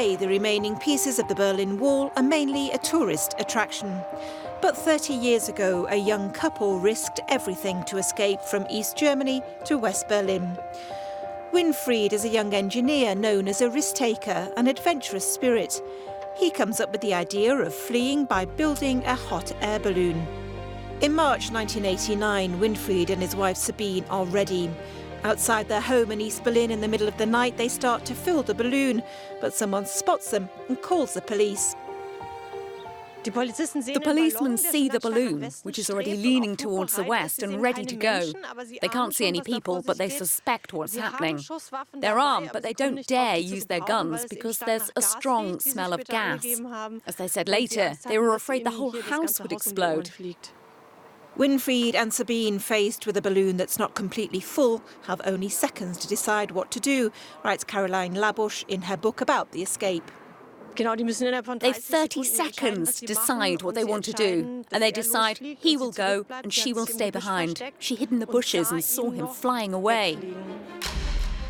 today, the remaining pieces of the Berlin Wall are mainly a tourist attraction. But 30 years ago, a young couple risked everything to escape from East Germany to West Berlin. Winfried is a young engineer known as a risk-taker, an adventurous spirit. He comes up with the idea of fleeing by building a hot air balloon. In March 1989, Winfried and his wife Sabine are ready. Outside their home in East Berlin in the middle of the night, they start to fill the balloon, but someone spots them and calls the police. The policemen see the balloon, which is already leaning towards the west and ready to go. They can't see any people, but they suspect what's happening. They're armed, but they don't dare use their guns because there's a strong smell of gas. As they said later, they were afraid the whole house would explode. Winfried and Sabine, faced with a balloon that's not completely full, have only seconds to decide what to do, writes Caroline Labusch in her book about the escape. They've 30 seconds to decide what they want to do. And they decide he will go and she will stay behind. She hid in the bushes and saw him flying away.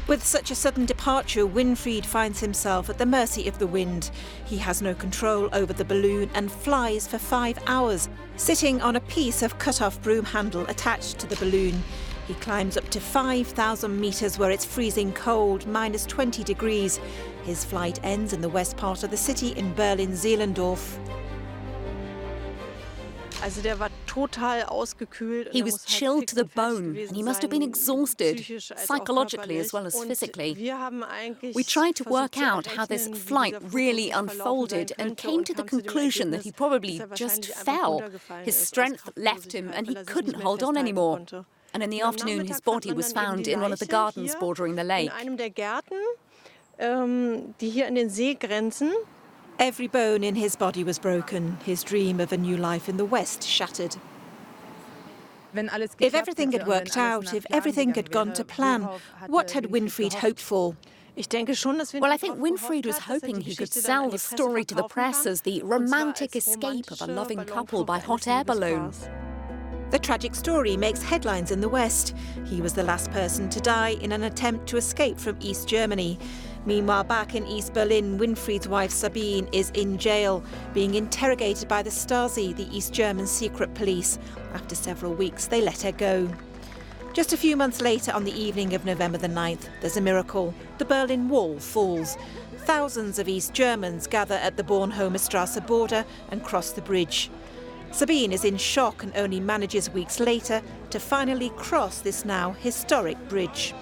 With such a sudden departure, Winfried finds himself at the mercy of the wind. He has no control over the balloon and flies for 5 hours, sitting on a piece of cut-off broom handle attached to the balloon. He climbs up to 5,000 metres where it's freezing cold, minus 20 degrees. His flight ends in the west part of the city in Berlin-Zehlendorf. He was chilled to the bone and he must have been exhausted, psychologically as well as physically. We tried to work out how this flight really unfolded and came to the conclusion that he probably just fell. His strength left him and he couldn't hold on anymore. And in the afternoon, his body was found in one of the gardens bordering the lake. Every bone in his body was broken, his dream of a new life in the West shattered. If everything had worked out, if everything had gone to plan, what had Winfried hoped for? Well, I think Winfried was hoping he could sell the story to the press as the romantic escape of a loving couple by hot air balloon. The tragic story makes headlines in the West. He was the last person to die in an attempt to escape from East Germany. Meanwhile, back in East Berlin, Winfried's wife Sabine is in jail, being interrogated by the Stasi, the East German secret police. After several weeks, they let her go. Just a few months later, on the evening of November the 9th, there's a miracle. The Berlin Wall falls. Thousands of East Germans gather at the Bornholmer border and cross the bridge. Sabine is in shock and only manages weeks later to finally cross this now historic bridge.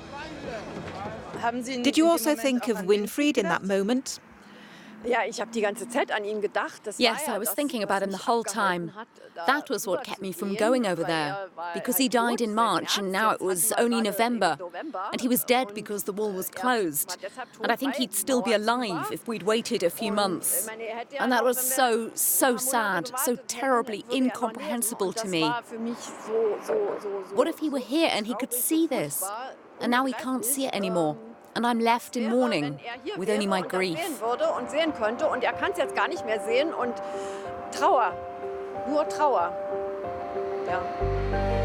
Did you also think of Winfried in that moment? Yes, I was thinking about him the whole time. That was what kept me from going over there, because he died in March and now it was only November. And he was dead because the wall was closed. And I think he'd still be alive if we'd waited a few months. And that was so sad, so terribly incomprehensible to me. What if he were here and he could see this? And now he can't see it anymore. And I'm left in mourning with only my grief. Trauer. Nur Trauer. Ja.